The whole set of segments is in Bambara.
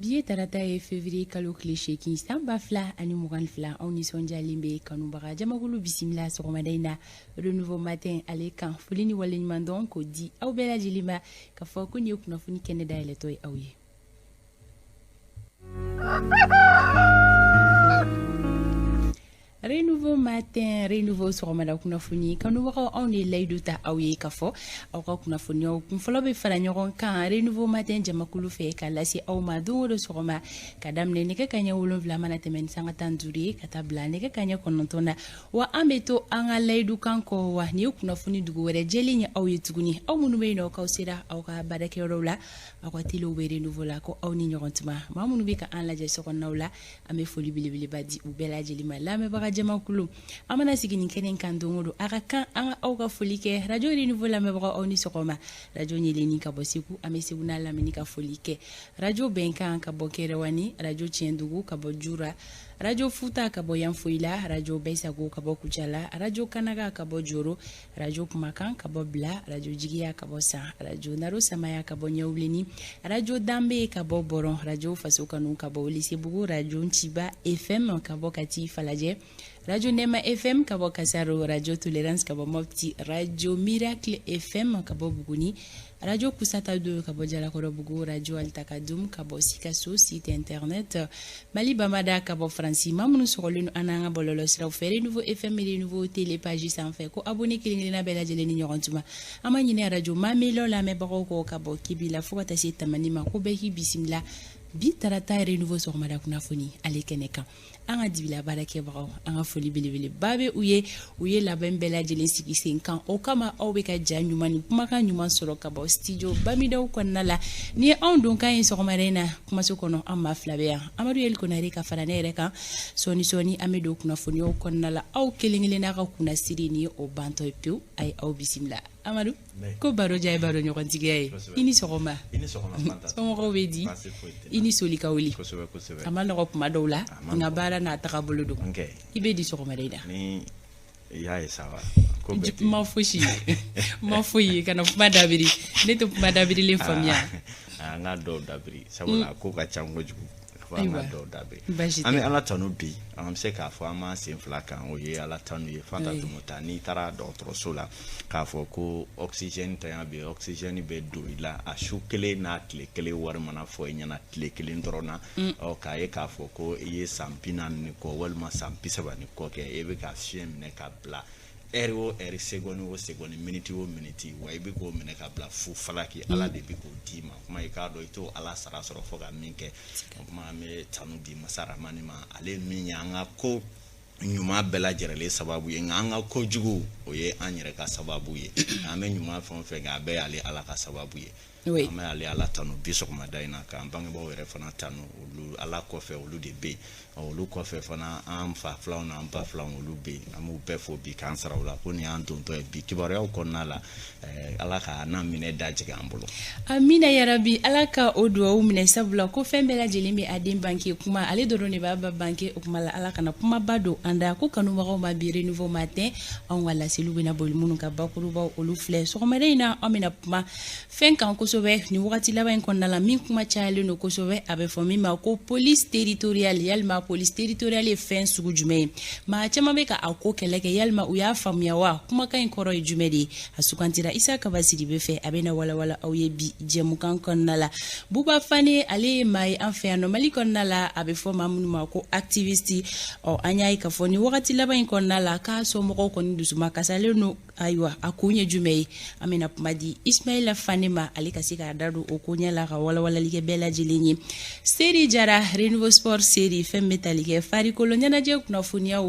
Biye tarata ye février kalo cliché ki samba fla ani mugan fla on ni sonja limbe kanu baga jamakulu bisimila sogomadaina renouveau matin ale kan fulini walen mandon ko di aw bela jilima ka fo ko ni kuna funi kene dayele toy awye Renouveau matin, renouveau sogomada kunafuni kanu baga on ni laydu ta awye ka fo aw ka kunafuni o kun folo be fara nyogon kan renouveau matin jamakulu fe ka lasi aw ma do do sogoma kadam ne ke kanya wolon vla mana temen sanga tanzuri kata bla ne ke kanya konontona wa ambeto anga laydu kan ko wa ni kunafuni dugu were jeli nya awye tuguni aw munu be no ka usira aw ka badake rola aw ka tilo be renouveau la ko aw ni nyogon tuma ma munu be ka an la je sogonnawla ame foli bilibili badi u bela jeli ma la me baga jamakulu amana sigini kenen kan dongodo aka kan an auga folike radio renouveau la mebra oni sokoma radio nyeleni ka bosiku ame siguna la menika folike radio benkan ka bokere wani radio tiendugu ka bojura radio futa ka boyan fuila radio beisago ka bokuchala radio kanaga ka bojoro radio kumakan ka bobla radio jigiya ka bosa radio naro samaya ka bonyawleni radio dambe ka boboron radio fasokanu ka bolisi bugu radio nchiba fm ka bokati falaje Radio Nema FM kabo Kasaro, Radio Tolérance kabo Mopti, Radio Miracle FM kabo Buguni, Radio Kusata 2 kabo Jalakoro Bugu, Radio Altakadum kabo Sikaso, site internet, Mali Bamada kabo Franci, Mamoun Sorolun Ananga Bololos, Raufere, Nouveau FM et Nouveau Télépagi sans fait, ko abonné Kilina Bella Jeleni Nyorantuma, Amanine Radio Mamelo, la Mebaroko kabo Kibila, Fouata Sitamanima, Kobehi Bisimla, Bitarata renouveau sur Madakunafoni, Alekeneka. Anga dibila barake bawo anga foli bilibili babe uye la bembela jelen sigi senkan o kama awbe ka janyumani kuma ka nyuman soro ka ba studio bamidaw konnala ni on don kan sokomarena kuma sokono amma flabea amadu el konare ka farane reka soni amedo kuna foni o konnala aw kelingile na ka kuna siri ni o banto epu ay aw bisimla Amadou ko baro jay baro nyoko tigay ini sokoma fanta somo ko wedi ini soli kawli amal no ko madola nga bara na takabulu do ibe di sokoma deida ni ya sawa ko beti ma fuyi kana madabiri neto madabiri le famia nga do dabiri sabola ko ka chango jugu fama do dabiri ami ala tanu bi am se ka fo ama se flaka o ye ala tanu ye fanta tumuta ni tara do tro sola ka fo ko oxygène ta be oxygène be do ila a shukele na kele war mana fo nyana kele ndrona o ka ye ka fo ko ye sampina ni ko walma sampisa bani ko ke e be ka shem ne ka bla eri seconde minute wa ibe ko mene ka bla fu falaki ala de bi ko dima kuma e ka do ito ala sara soro fo ga minke kuma me tanu di masara manima ale minya nga ko nyuma bela jerele sababu ye nga ko jugu o ye anyere ka sababu ye ame nyuma fon fe ga be ale ala ka sababu ye oui ame ale ala tanu bisok madaina ka bangi bo were fana tanu ulu ala ko fe ulu de be ulu ko fe fana am fa flaw na am pa flaw ulu be amu be fo bi kansara ula ko ni an don to e bi kibare o ko nala ala ka na mine daje ga ambulo amina ya rabbi ala ka odwa u mine sabula ko fembela jelimi adin banki kuma ale do ne baba banki kuma ala kana kuma bado anda ko kanu ma ma bi renouveau matin on wala silu bina bol munu ka bakuru ba olu fle so ma reina amina kuma fen kan ko sobe ni wakati laba en konnala min kuma chaale no ko sobe abe fo mi ma ko police territoriale yalma police territoriale fen sugu jume ma chama be ka ako keleke yalma u ya famya wa kuma kan koro jume di asukantira isa ka basidi be fe abena wala awye bi jemu kan konnala buba fani ale mai anfe anomali konnala abe fo mamunu ma ko activiste o anyai ka fo ni wakati laba en konnala ka so mo ko ni dusuma kasale no aywa akunye jume amena pumadi Ismaila Fanima alika sika dadu okunya la wala like bela jilinyi seri jara renouveau sport seri fem metalike fari kolonya na je kuna funia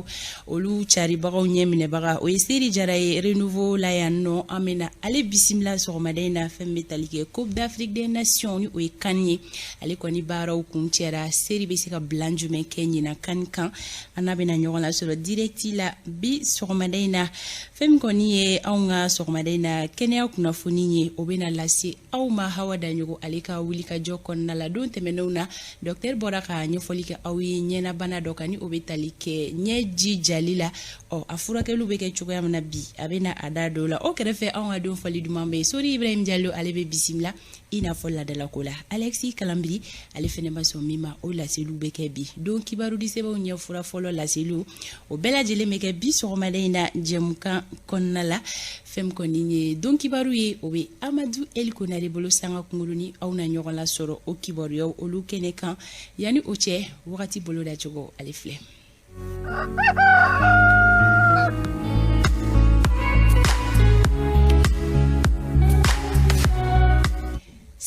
olu chari baga nyemine baga o seri jara renouveau la yanno amena ale bisimla so madena fem metalike Coupe d'Afrique des Nations ni o kanyi ale koni bara o kuntiera seri besika blanjume kenyi na kankan anabena nyola so directi la bi so madena fem koni aunga sogmadena kenya kuna funinye obena lasi au ma hawa danyugo alika wulika jokon na la don temenona Dr Boraka nyofolike awi nyena bana dokani obetalike nyeji jalila o afura ke lubeke chuko ya nabi abena adado la o kerefe aunga don fali du mambe sori Ibrahim Diallo alebe bisimla i n'a fɔ ladalako la Alexis Kalambiri ale fɛnɛ ma sɔn min ma o laseliw bɛ kɛ bi donc kibaru di sɛbɛnw ɲɛfura fɔlɔ laseliw o bɛɛ lajɛlen bɛ kɛ bi sɔgɔmada in na jɛmukan kɔnɔna la fɛn kɔni ye donc kibaru ye o bɛ Amadu El Konare bolo sanga kunkolo ni aw na ɲɔgɔn la sɔrɔ o kibaruyaw olu kɛnɛ kan yani o cɛ wagati bolo da cogo ale filɛ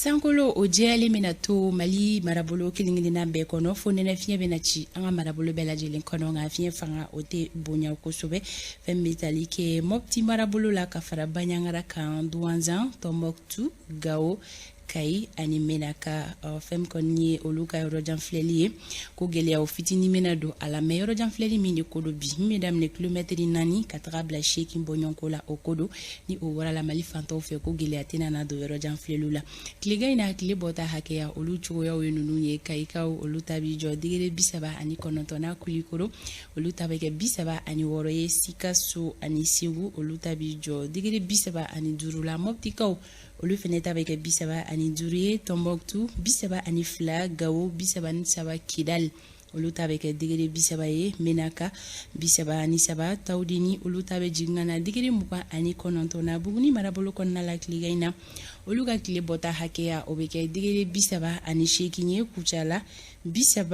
Sankolo o jɛyalen bɛna to Mali marabolo kelen-kelenna bɛɛ kɔnɔ fo nɛnɛ fiɲɛ bɛna ci an ka marabolo bɛɛ lajɛlen kɔnɔ nka fiɲɛ fanga o tɛ bonya kosɛbɛ fɛn bɛ tali kɛ Mopti marabolo la ka fara Baɲangara kan Douanzan Tombouctou Gao Kayi ani Menaka fɛn kɔni ye olu ka yɔrɔjan filɛli ye ko gɛlɛyaw fitinin bɛna don a la mais yɔrɔjan filɛli min de ko don bi min bɛ daminɛ kilomɛtiri 4 ka taga bila 8 bɔɲɔnko la o ko don ni o bɔra la Mali fantaw fɛ ko gɛlɛya tɛna na don yɔrɔjan filɛliw la tilegan in na tile bɔta hakɛya olu cogoyaw ye ninnu ye Kayikaw olu ta bi jɔ degere 39 n'a Kulikoro olu ta bɛ kɛ 36 ye Sikaso ani Segu olu ta bi jɔ degere 35 la Moptikaw olu fɛnɛ ta bɛ kɛ 35 ye Tombouctou 32 Gao 33 Kidal olu ta bɛ kɛ degere 30 ye Menaka 33 Taoudini olu ta bɛ jigin na degere 29 na Buguni marabolo kɔnɔna la tilegan in na olu ka tile bɔta hakɛya o bɛ kɛ degere 38 ye Kucala 36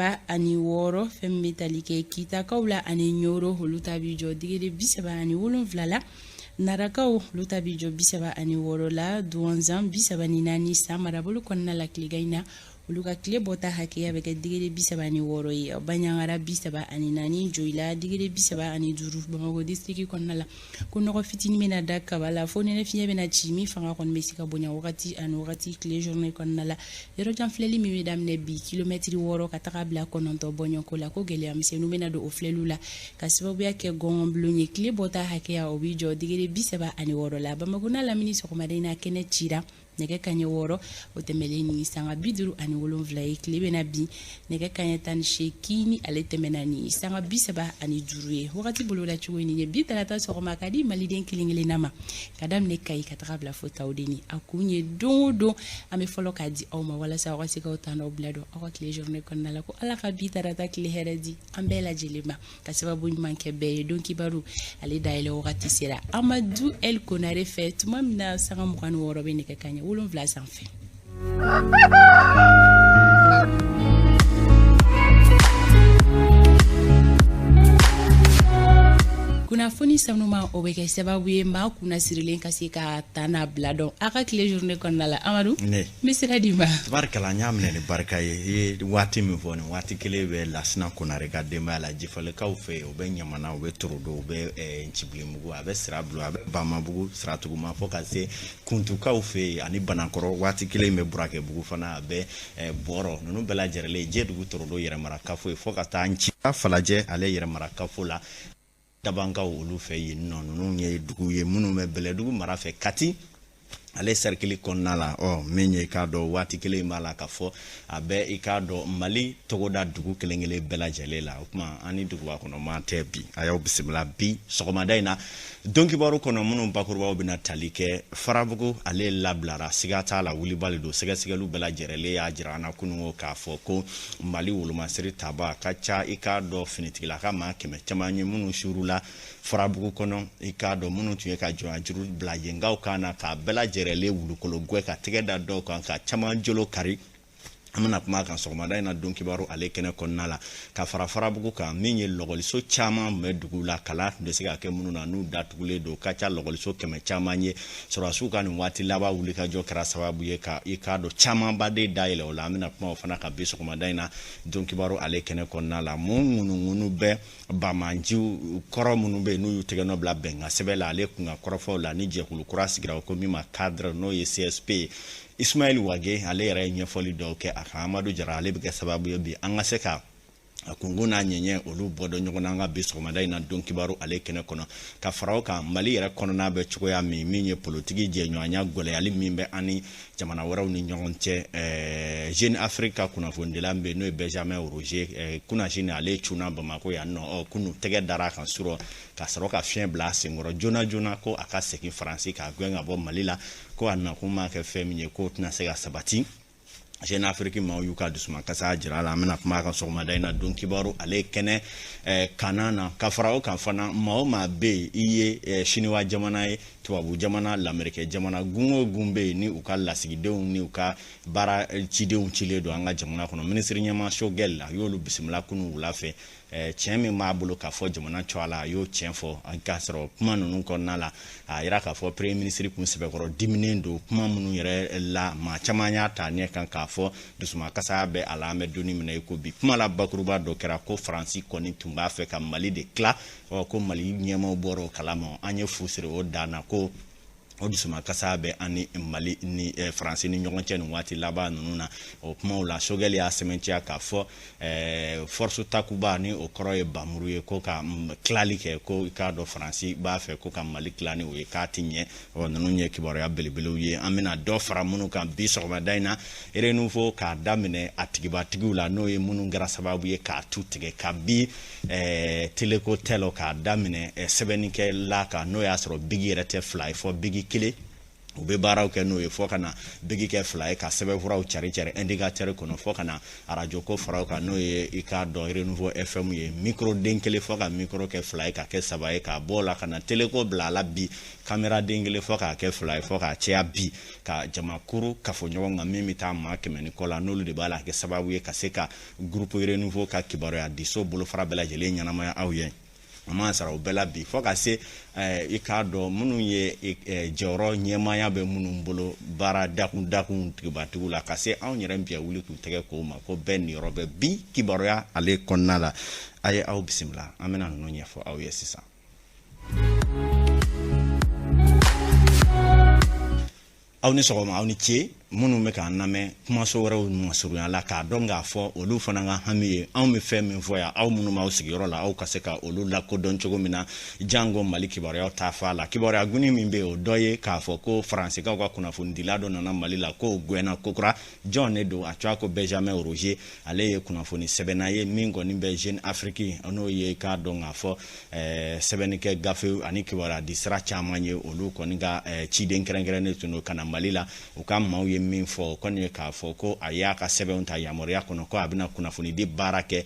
fɛn bɛ tali kɛ Kitakaw la ani Nyoro olu ta bi jɔ degere 37 la Narakaw olu ta bi jɔ 36 la Douanzan 34 San marabolo kɔnɔna la tilegan in na olu ka tile bɔta hakɛya bɛ kɛ degere 36 ye Baɲangara 34 Joyila degere 35 Bamako district kɔnɔna la ko nɔgɔ fitinin bɛna da kaba la fo nɛnɛ fiɲɛ bɛna ci min fanga kɔni bɛ se ka bonya wagati ani wagati tile journée kɔnɔna la yɔrɔjan filɛli min bɛ daminɛ bi kilomɛtiri 6 ka taga bila 9 bɔɲɔnko la ko gɛlɛya misɛnninw bɛna don o filɛliw la ka sababuya kɛ gɔngɔn bulon ye tile bɔta hakɛya o bɛ jɔ degere 36 la Bamako n'a lamini sɔgɔmada in na kɛnɛ cira nɛgɛ kaɲɛ 6 o tɛmɛlen ni sanga 57 ye tile bɛna bi nɛgɛ kaɲɛ 18 ni ale tɛmɛna ni sanga 35 ye wagati bolo la cogo ni ye bi talata sɔgɔma ka di maliden kelen-kelenna ma ka daminɛ Kayi ka taga bila fo Taoudini a kun ye don o don an bɛ fɔlɔ k'a di aw ma walasa aw ka se k'aw tanaw bila don aw ka tile journée kɔnɔna la ko Ala ka bi talata tile hɛrɛ di an bɛɛ lajɛlen ma ka sababu ɲuman kɛ bɛɛ ye don kibaru ale dayɛlɛ wagati sera Amadu El Konare fɛ tuma min na sanga 26 bɛ nɛgɛ kaɲɛ 7 sanfɛ kunnafoni sanuma o bɛ kɛ sababu ye maa kunna sirilen ka se ka tana bila dɔn a ka tile journée kɔnɔna la Amadu n bɛ sira di ma tabarikala n y'a minɛ ni barika ye i ye waati min fɔ nin waati kelen bɛ Lasina Konare ka denbaya la Jifalekaw fɛ u bɛ Ɲamana u bɛ Torodo u bɛ Ncibilemugu a bɛ Sirabugu a bɛ Bamabugu Siratuguma fo ka se Kuntukaw fɛ ani Banakɔrɔ waati kelen bɛ Burakebugu fana a bɛ Bɔrɔ ninnu bɛɛ lajɛlen Jɛdugu Torodo yɛrɛmarakafo ye fo ka taa Nci Falajɛ ale yɛrɛmarakafo la Dabankaw olu fɛ yen nɔ ninnu ye dugu ye minnu bɛ Bɛlɛdugu mara fɛ Kati ale cercle kɔnɔna la min ye k'a dɔn waati kelen b'a la ka fɔ a bɛ i k'a dɔn Mali togoda dugu kelen-kelen bɛɛ lajɛlen la o kuma ani duguba kɔnɔ maa tɛ bi a y'aw bisimila bi sɔgɔmada in na donkibaru kɔnɔ minnu bakurubaw bɛna tali kɛ Farabugu ale labilara siga t'a la wulibali don sɛgɛsɛgɛliw bɛɛ lajɛlen y'a jira an na kunungo k'a fɔ ko Mali wolomasiri taba ka ca i k'a dɔn finitigila ka maa 100 caman ye minnu surula Farabugu kɔnɔ i k'a dɔn minnu tun ye ka jɔnjuru bila yengaw kan na k'a bɛɛ lajɛlen wulukolo gwe ka tɛgɛ da dɔw kan ka caman jolo kari an bɛna kuma kan sɔgɔmada in na don kibaru ale kɛnɛ kɔnɔna la ka fara Farabugu kan min ye lɔgɔliso caman bɛ dugu la kalan tun bɛ se ka kɛ minnu na n'u datugulen don ka ca lɔgɔliso 100 caman ye sɔrɔdasiw ka nin waati laban wulikajɔ kɛra sababu ye ka i k'a dɔn camanbaden dayɛlɛ o la an bɛna kuma o fana ka bi sɔgɔmada in na don kibaru ale kɛnɛ kɔnɔna la mun ŋunuŋunu bɛ Bamanjiw kɔrɔ minnu bɛ yen n'u y'u tɛgɛ nɔ bila bɛnkan sɛbɛn la ale kun ka kɔrɔfɔw la ni jɛkulu kura sigira ko min ma cadre n'o ye CSP Ismaël Wage ale yɛrɛ ye ɲɛfɔli dɔw kɛ a kan Amadu Jara ale bɛ kɛ sababu ye bi an ka se ka kunguna nyenye olu bodo nyogona nga bisomada ina don kibaru ale kene kono ka farao ka mali yere kono na be chukoya mi minye politiki je nywanya gole ali mimbe ani jamana waraw ni nyogonche jeune africa kuna fondela mbe no benjamin roger kuna jine ale chuna bamako ya no kunu tege dara kan suro ka saro ka fien bla singoro jona ko aka seki france ka gwenga bo malila ko anna kuma ke feminye ko tuna sega sabati jeune afrique ma yuka dusuma kasa jira la mena kuma kan sokoma daina don kibaru ale kene kanana ka farao kan fana ma be iye shiniwa jamana ye tubabu jamana l'amerique jamana gungo gumbe ni uka lasigidenw ni uka bara cidenw cile do anga jamana kono ministre nyama shogel yolu bisimila kunu wulafe chemi ma bolo ka fo jamana chwala yo chenfo anka soro kuma nunu konna la ira ka fo premier ministre kun sebe koro diminendo kuma munu yere la ma chamanya ta ne kan ka fo dusuma kasa be ala me doni mena ko bi kuma la bakruba do kera ko franci koni tumba fe ka mali de kla ko mali nyema boro kalamo anye fusire o dana ko odusuma kasabe ani mali ni france ni nyonche no wati laba nuna o kuma la shogeli ya sementia ka fo force takuba ni okoroye bamruye ko ka klalike ko ikado france ba fe ko ka mali klani we ka tinye o nunu nye kiboro ya belebele ye amina do fra munu kan biso ma daina ere nouveau ka damine atigiba tigula no ye munu ngara sababu ye ka tutige ka bi teleko telo ka damine sebenike la ka no ya soro bigi rete fly for bigi kile ube baraw ke no e fo kana bigi ke fly ka sebe furaw chari indicateur kono fo kana radio ko furaw ka no e ka do renouveau fm ye micro denkele fo ka micro ke fly ka ke sabaye ka bola kana teleko bla la bi camera dengele fo ka ke fly fo ka chia bi ka jamakuru ka fo nyonga mimi ta ma ke meni kola no lu de bala ke sababu ye ka se ka groupe renouveau ka kibaro ya diso bolo fara bela jele nyana ma awye ama sara obela bi fo ka se ikado munu ye joro nyema ya be munu mbolo bara dakun tibatu la ka se aw nyere mbia wuli ku tege ko ma ko ben robe bi kibaro ya ale konnala aye aw bismillah amena no nyefo aw yesisa aw ni sogoma aw ni che munu me ka name kuma so wara mu suru ala ka donga fo olu fana nga hamiye aw me fe me foya aw munu ma usigiro la aw kaseka olu la ko don chogo mina jango maliki bare aw tafa la kibore aguni mimbe o doye ka fo ko france ka kuna fundila do na mali la ko gwena kokra john edo atwa ko benjamin roger ale kuna foni sebena ye mingo ni be jeune afrique ono ye ka donga fo sebenike gafe ani kibora disra chamanye olu ko nga chiden kerengere ne tuno kana mali la ukam mauye min fo konye ka fo ko ayaka sebe unta yamoria kono ko abina kuna funi di barake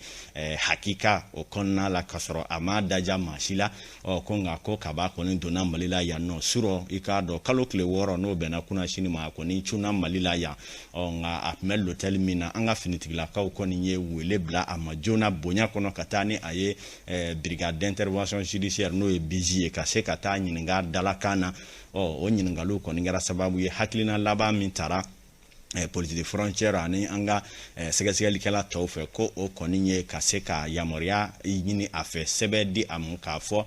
hakika o konna la kasoro amada jama shila o konga ko kaba koni dona malila ya no suro ikado kalokle woro no bena kuna shini ma koni chuna malila ya o nga apmel hotel mina anga finitigla ka koni ye wele bla amajona bonya kono katani aye brigade d'intervention judiciaire no e biji e kase kata nyinga dalakana o nyingalu koni ngara sababu ye hakilina laba mintara politique de frontière ani anga segaseli kala tawfe ko o koninye kaseka yamoria yini afe sebedi amunka fo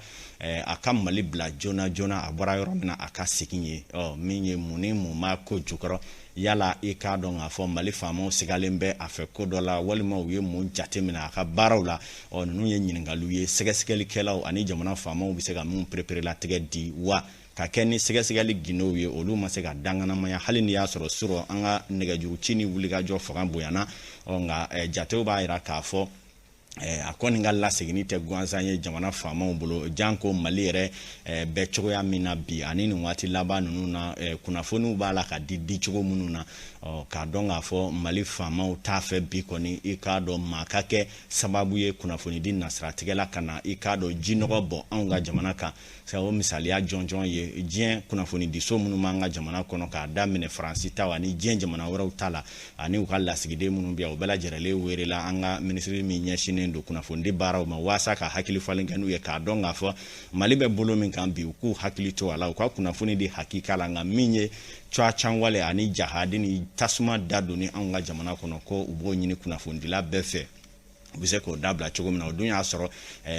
akam mali bla jona abora yoromna akasikinye minye muni mu mako jukoro yala ikado nga fo mali famo segalembe afe ko dola walima wiye mu jatemina aka barawla onu ye nyingalu ye segaseli kala ani jamana famo bisega mun préparer la tege di wa ka kenni segaseli gino ye olu masega dangana maya halini ya soro suro anga negajuru chini wuliga jo fogan boyana nga jatew ba ira ka fo akoni ngalla seginite gwansanye jamana fama bolo janko malire be chogoya mina bi anini wati laba nuna kuna fonu bala ka didi chogo mununa ka donga fo mali fama utafe bi koni ikado makake sababu ye kuna foni din nasratigela kana ikado jinogo bo anga jamana ka sawo misali ya jonjon ye jien kuna foni diso munu manga jamana kono ka damine franci tawani jien jamana wora utala ani ukalla sigide munu biya obala jerele werela anga ministry mi nyashine ndo kuna fondi bara ma wasa ka hakili falenganu ye ka donga fo malibe bolo min kan bi ku hakili to ala ko kuna foni di hakika la nga minye chwa chanwale ani jahadi ni tasuma dado ni anga jamana kono ko ubo nyini kuna fondi la befe u bɛ se k'o dabila cogo min na o dun y'a sɔrɔ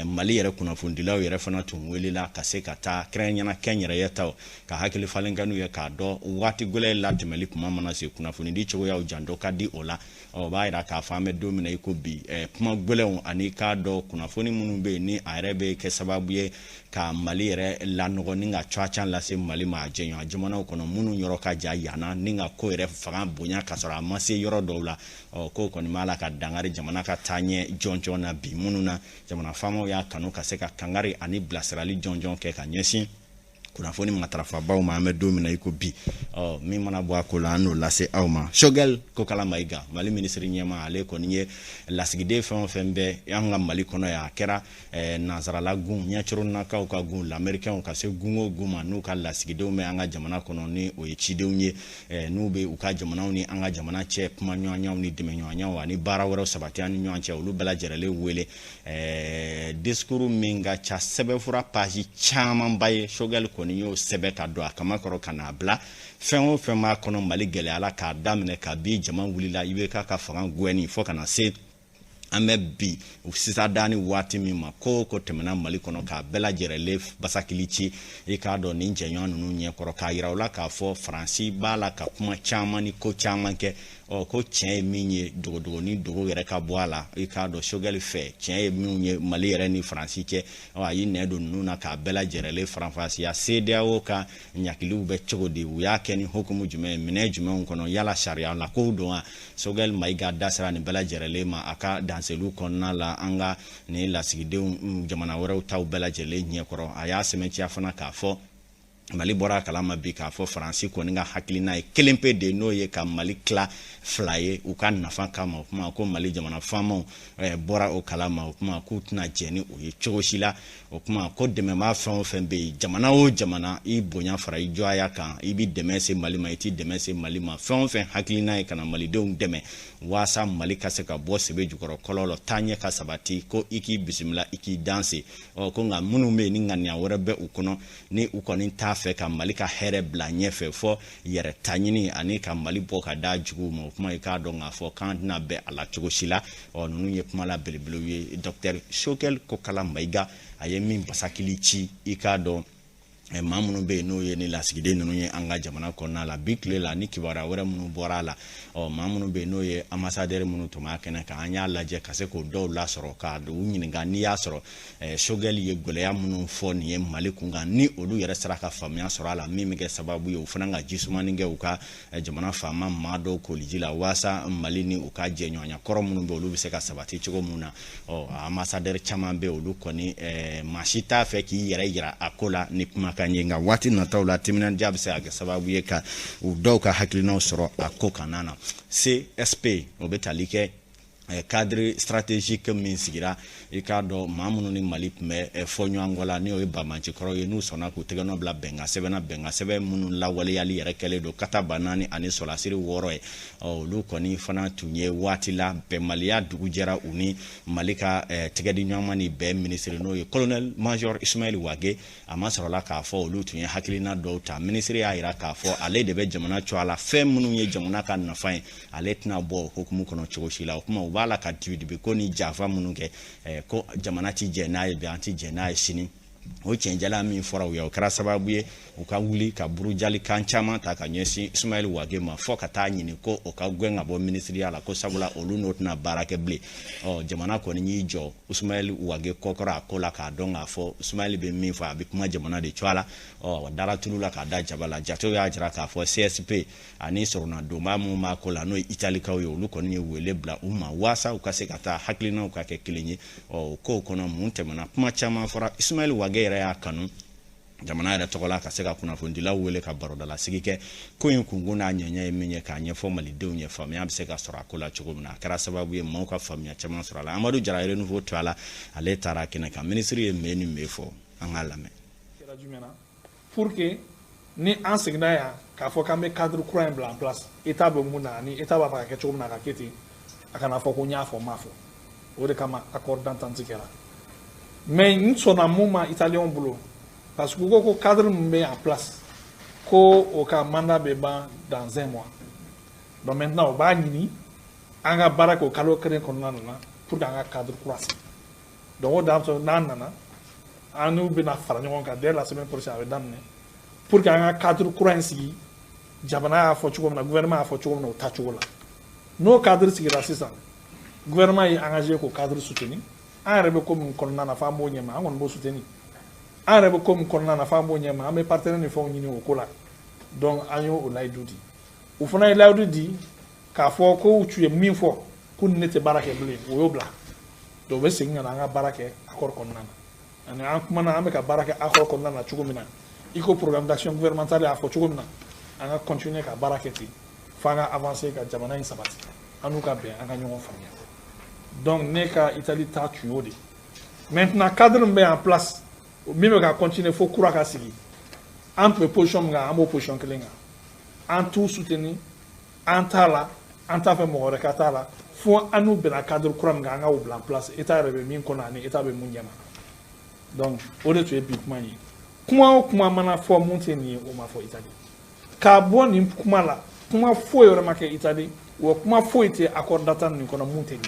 Mali yɛrɛ kunnafonidilaw yɛrɛ fana tun welela ka se ka taa kɛrɛnkɛrɛnnenya kɛnyɛrɛye taw ka hakili falen kɛ n'u ye k'a dɔn waati gɛlɛn latɛmɛli kuma mana se kunnafonidi cogoyaw janto ka di o la o b'a yira k'a fɔ an bɛ don min na i ko bi kuma gɛlɛnw ani k'a dɔn kunnafoni minnu bɛ yen ni a yɛrɛ bɛ kɛ sababu ye ka Mali yɛrɛ lanɔgɔ ni ka cuacan lase Mali ma a jɛɲɔgɔn jamanaw kɔnɔ minnu yɔrɔ ka jan yanna ni ka ko yɛrɛ fanga bonya ka sɔrɔ a ma se yɔrɔ dɔw la ko kɔni b'a la ka dangari jamana ka taaɲɛ jɔnjɔn na bi minnu na jamana faamaw y'a kanu ka se ka kangari ani bilasirali jɔnjɔn kɛ ka ɲɛsin kunnafoni matarafabaw ma an bɛ don min na i ko bi min mana bɔ a ko la an n'o lase aw ma Choguel Kokala Mayiga Mali minisiri ɲɛma ale kɔni ye lasigiden fɛn o fɛn bɛ an ka Mali kɔnɔ yan a kɛra nansarala gun ɲɛcoronakaw ka gun lamɛrikɛnw ka se gun o gun ma n'u ka lasigidenw bɛ an ka jamana kɔnɔ ni o ye cidenw ye n'u bɛ u ka jamanaw ni an ka jamana cɛ kuma ɲɔgɔnyaw ni dɛmɛ ɲɔgɔnyaw ani baara wɛrɛw sabati an ni ɲɔgɔn cɛ olu bɛɛ lajɛlen wele discours min ka ca sɛbɛnfura page camanba ye Choguel kɔni y'o sɛbɛ ka don a kama kɔrɔ ka n'a bila fɛn o fɛn b'a kɔnɔ Mali gɛlɛyala k'a daminɛ ka bi jama wulila i bɛ k'a ka fanga gɛnni fo ka na se an bɛ bi sisan da ni waati min ma ko tɛmɛna Mali kɔnɔ k'a bɛɛ lajɛlen basakili ci i k'a dɔn nin jɛɲɔgɔn ninnu ɲɛkɔrɔ k'a yira u la k'a fɔ Faransi b'a la ka kuma caman ni ko caman kɛ ko tiɲɛ ye min ye dogodogo ni dogo yɛrɛ ka bɔ a la i k'a dɔn Choguel fɛ tiɲɛ ye min ye Mali yɛrɛ ni Faransi cɛ a y'i nɛ don ninnu na k'a bɛɛ lajɛlen faranfasiya CEDEAO ka ɲakiliw bɛ cogo di u y'a kɛ ni hukumu jumɛn minɛ jumɛnw kɔnɔ yala sariya la kow don wa Choguel Mayiga da sera nin bɛɛ lajɛlen ma a ka danseliw kɔnɔna la an ka nin lasigidenw jamana wɛrɛw taw bɛɛ lajɛlen ɲɛkɔrɔ a y'a sɛmɛntiya fana k'a fɔ Mali bɔra a kalama bi k'a fɔ Faransi kɔni ka hakilina ye kelen pe de n'o ye ka Mali tila fila ye u ka nafa kama o kuma ko Mali jamana faamaw bɔra o kalama o kuma k'u tɛna jɛ ni o ye cogo si la o kuma ko dɛmɛbaa fɛn o fɛn bɛ yen jamana o jamana i bonya fara i jɔya kan i bɛ dɛmɛ se Mali ma i tɛ dɛmɛ se Mali ma fɛn o fɛn hakilina ye ka na malidenw dɛmɛ waasa Mali ka se ka bɔ sebe jukɔrɔ kɔlɔlɔ taaɲɛ ka sabati ko i k'i bisimila i k'i danse ko nka minnu bɛ yen ni ŋaniya wɛrɛ bɛ u kɔnɔ ni u kɔni t'a fɛ ka Mali ka hɛrɛ bila ɲɛfɛ fɔ yɛrɛ taɲini ani ka Mali bɔ ka da juguw ma o kuma i k'a dɔn k'a fɔ k'an tɛna bɛn a la cogo si la ninnu ye kuma la belebelew ye Dr Choguel Kokala Mayiga a ye min basakili ci i k'a dɔn maa minnu bɛ yen n'o ye ni lasigiden ninnu ye an ka jamana kɔnɔna la bi tile la ni kibaruya wɛrɛ minnu bɔra a la maa minnu bɛ yen n'o ye ambassadeur minnu tun b'a kɛnɛ kan an y'a lajɛ ka se k'o dɔw lasɔrɔ ka u ɲininka n'i y'a sɔrɔ Choguel ye gɛlɛya minnu fɔ nin ye Mali kun kan ni olu yɛrɛ sera ka faamuya sɔrɔ a la min bɛ kɛ sababu ye u fana ka jisumani kɛ u ka jamana faama maa dɔw koliji la waasa Mali ni u ka jɛɲɔgɔnya kɔrɔ minnu bɛ olu bɛ se ka sabati cogo min na ambassadeur caman bɛ olu kɔni maa si t'a fɛ k'i yɛrɛ yira a ko la ni kuma ka ɲɛ nka waati nataw la timinandiya bɛ se ka kɛ sababu ye ka u dɔw ka hakilinaw sɔrɔ a ko kanna na CSP o bɛ tali kɛ cadre stratégique min sigira i k'a dɔn maa minnu ni Mali tun bɛ fɔ ɲɔgɔn la n'o ye Bamancikɔrɔ ye n'u sɔnna k'u tɛgɛ nɔ bila bɛnkan sɛbɛn minnu lawaleyali yɛrɛ kɛlen don Kataba 4 ani Sɔrɔsiri 6 ye olu kɔni fana tun ye waati la bɛnbaliya dugu jɛra u ni Mali ka tɛgɛdi ɲɔgɔnma ni bɛn minisiri n'o ye colonel major Ismail Wage a ma sɔrɔla k'a fɔ olu tun ye hakilina dɔw ta minisiri y'a jira k'a fɔ ale de bɛ jamana cɔ a la fɛn minnu ye jamana ka nafa ye ale tɛna bɔ o hukumu kɔnɔ cogo si la o kuma u b'a la ka dibi ko ni jafa minnu kɛ ko jamana ti jɛ n'a ye bi an ti jɛ n'a ye sini o cɛnjala min fɔra u ye o kɛra sababu ye u ka wuli ka burujali kan caman ta ka ɲɛsin Ismail Wage ma fɔ ka taa ɲini ko o ka gɛn ka bɔ minisiriya la ko sabula olu n'o tɛna baara kɛ bilen jamana kɔni y'i jɔ Ismail Wage kɔkɔrɔ a ko la k'a dɔn k'a fɔ Ismail bɛ min fɔ a bɛ kuma jamana de cɔ a la dara tulu la k'a da jaba la jatew y'a jira k'a fɔ CSP ani sɔrɔna donba mun b'a ko la n'o ye italikaw ye olu kɔni ye wele bila u ma waasa u ka se ka taa hakilinaw ka kɛ kelen ye kow kɔnɔ mun tɛmɛna kuma caman fɔra Ismail Wage yɛrɛ y'a kanu jamana yɛrɛ tɔgɔ la ka se ka kunnafonidilaw wele ka barodalasigi kɛ ko in kunkun n'a ɲɛɲɛ ye min ye k'a ɲɛfɔ malidenw ye faamuya bɛ se ka sɔrɔ a ko la cogo min na a kɛra sababu ye maaw ka faamuya caman sɔrɔ a la Amadu Jara renouveau to a la ale taara kɛnɛ kan minisiri ye mɛ ni mɛ fɔ an k'a lamɛn pour que ni an seginna yan k'a fɔ k'an bɛ cadre kura in bila en place état bɛ mun na ni état b'a fɛ ka kɛ cogo min na a ka kɛ ten a kana fɔ ko n y'a fɔ n m'a fɔ o de kama accord d'entente kɛra mais n sɔnna mun ma italien bolo parce que u ko ko cadre min bɛ en place ko o ka mandat bɛ ban dans un mois donc maintenant o b'a ɲini an ka baara kɛ o kalo kelen kɔnɔna na pour qu'un cadre croisse. Donc, on a nous bien faire dès la semaine prochaine avec Damne pour qu'un cadre croisse, Jabana a fait le gouvernement a fait le tachola. Nos cadres qui racistes, le gouvernement est engagé au cadre soutenu. Un rêve comme on a fait bon yéma, on peut soutenir. Un rêve comme on a fait bon yéma, mes partenaires ne font ni au cola. Donc, ayo o laïdoudi. Au fond, il laïdoudi, qu'à fois que tu es 1000 fois, qu'on n'était pas barake blé, ou au blanc. Donc, c'est qu'il y a un barake accord qu'on a. On a un comment on a barake accord qu'on a, tchoukomina. Il faut programme d'action gouvernementale à fort tchoukomina. On a continué à baraketi. Fanga avancer qu'à Jamana in sabati. On nous a bien, on a gagné en famille. Donc, neka Italie t'a tué. Maintenant, cadre met en place. Même qu'à continuer, il faut courir à seguir. En position nga en position kelenga en tout soutenir en tala en ta fait mo rekatala faut anu bena cadre kuram nga nga en place état rebe min konani état be munyama donc au de tu es big money kuma mana fo monteni o ma fo Italie ka boni kuma la kuma fo yo remake Italie o kuma fo ite accord datan ni kono monteni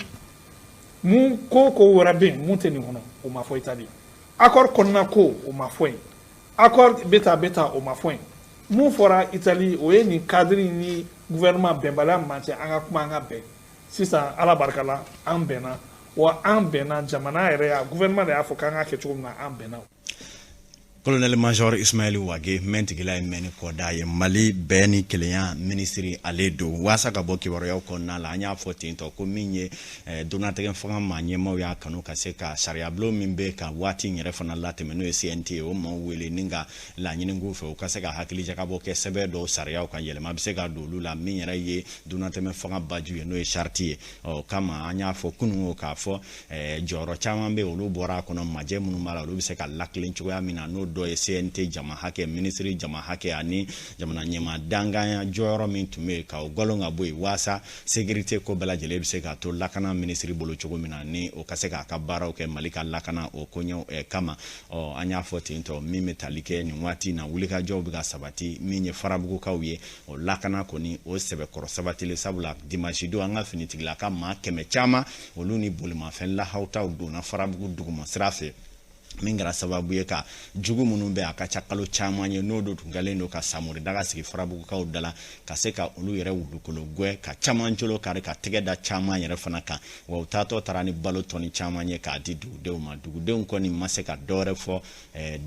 mu ko wora ben monteni kono o ma fo Italie accord konna ko o ma fo accord beta au mafouin. Nous fera Italie ou ni cadre ni gouvernement bembala manche anga kuma anga be. Si ça ala barkala ambena ou ambena jamana area gouvernement de Afrique anga ketchumna ambena. Colonel-Major Ismaël Ouagé mentigila meni koda ye Mali beni keleya ministry aledo wasa ka boki waro ya konna la anya 14 to ko minye donategen fanga manye mo ya kanu ka se ka sharia blo mimbe ka wati nyere fana late meno CNT o mo wele ninga la nyini ngufe ka se ka hakili jaka boke sebe do sharia ka yele mabse ka do lula minyere ye donategen fanga baju ye no chartier o kama anya fo kunu ka fo joro chama be olu bora kono maje munu mala olu se ka laklin chuya mina no do CNT jama hake ministry jama hake ani jamana nyema danga joro min tume ka golonga boy wasa sécurité ko bela jele se ka to lakana ministry bolo chogo mina ni o kase ka kabara o ke malika lakana o konyo kama o anya 14 to mi metalike ni wati na wulika job ga sabati minye farabugo kawye o lakana koni o sebe koro sabati le sabula dimanche do anga finiti la kama keme chama oluni bolima fen la hauta do na farabugo duguma srafe mingra sababu ye ka jugu munun be akacha kalo chamanye nodo tungalendo ka samuri daga sigi farabu ka udala ka se ka olu yere wudukolo gwe ka chamancholo kare ka tegeda chamanye re fana ka wa utato tarani balo toni chamanye ka didu de uma dugu de ko ni maseka dore fo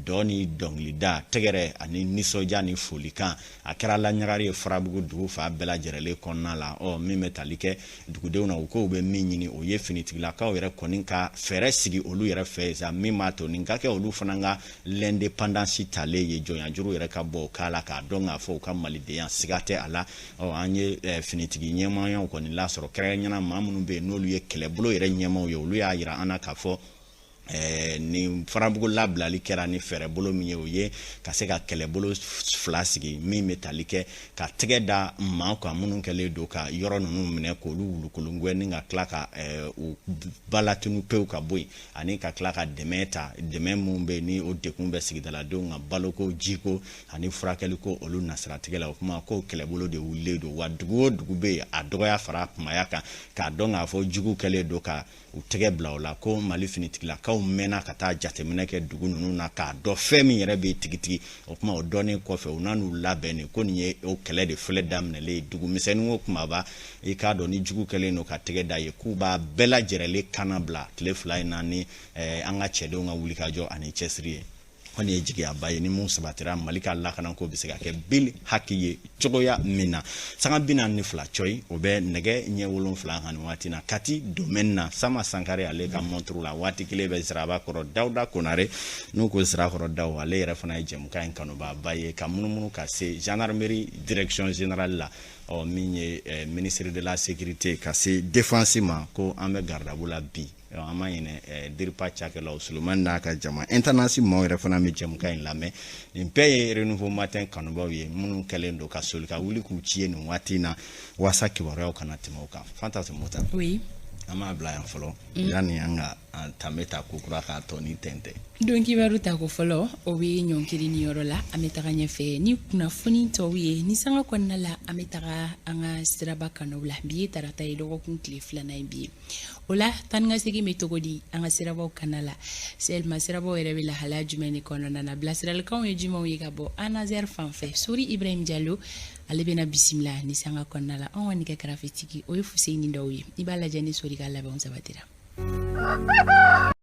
doni donglida tegere ani nisoja ni folika akera la nyagari farabu dugu fa bela jerele konna la o mi metalike dugu de una ko be minyini o ye finiti la ka o yere koninka fere sigi olu yere feza mi mato ngake olu fananga l'indépendance tale ye jonya juru yere ka bo kala ka donga fo ka malideyan sigate ala o anye finitigi nyema ya ko ni la soro kere nyana mamunu be nolu ye keleblo yere nyema yo olu ya yira ana ka fo ni farabugo labla li kera ni fere bolo miye oye ka se ka kele bolo flasigi mi metalike ka tegeda ma ko amunun kele do ka yoro nunu mine ko lu kulungwe ni nga klaka u balatunu peu ka boy ani ka klaka demeta dememumbe ni o dekumbe sigidala do nga baloko jiko ani furakeli ko olu nasra tegela kuma ko kele bolo de wulle do wadugo dugube adogo ya fara mayaka ka donga fo jugu kele do ka u tege blawla ko mali finitikla ka mena kata jatemene ke dugu nunu na ka do femi yere be tigitigi o kuma o doni ko fe unanu labene ko ni o kele de fele damne le dugu misenu kuma ba e ka do ni jugu kele no ka tege da ye kuba bela jerele kanabla tele fly nani anga chedo nga wulika jo ani chesrie oni ejigi abaye ni mun sabatira malika Allah kana ko bisega ke bil hakiye chogoya mina sanga bina ni fla choy obe nege nye wolon fla han watina kati domenna sama sankare ale ka montru la wati kilebe zraba koro dawda konare no ko zra koro daw ale refana jem kan kanu ba baye ka munumunu ka se gendarmerie direction générale la o minye ministre de la sécurité ka se défensivement ko ambe gardabula bi ama yene dirpa chakela Suleiman naka jama international mo refana mi jem kan lame ni paye renouveau matin kanuba wi munu kelendo ka solika wuli ku chie ni watina wasaki waro kana timoka fantasme mota oui an b'a bila yan fɔlɔ yanni an ka tɛmɛ ta kokura k'a tɔ ni tɛntɛn. donc kibaru ta ko fɔlɔ o bɛ ɲɔnkiri ni yɔrɔ la an bɛ taga ɲɛfɛ ni kunnafoni tɔw ye ni sanga kɔnɔna la an bɛ taga an ka siraba kanaw la bi ye tarata ye dɔgɔkun tile 2nan ye bi ye o la taa ni ka segin bɛ cogo di an ka sirabaw kana la selima sirabaw yɛrɛ bɛ lahalaya jumɛn de kɔnɔna na bilasiralikanw ye jumɛnw ye ka bɔ anazɛri fan fɛ sori ibrahim jalo ale bɛna bisimila ni sanga kɔnɔna la anw ka nɛgɛ kɛrɛfɛtigi o ye Fuseni Dawu ye i b'a lajɛ ni sori ka labɛnw sabatira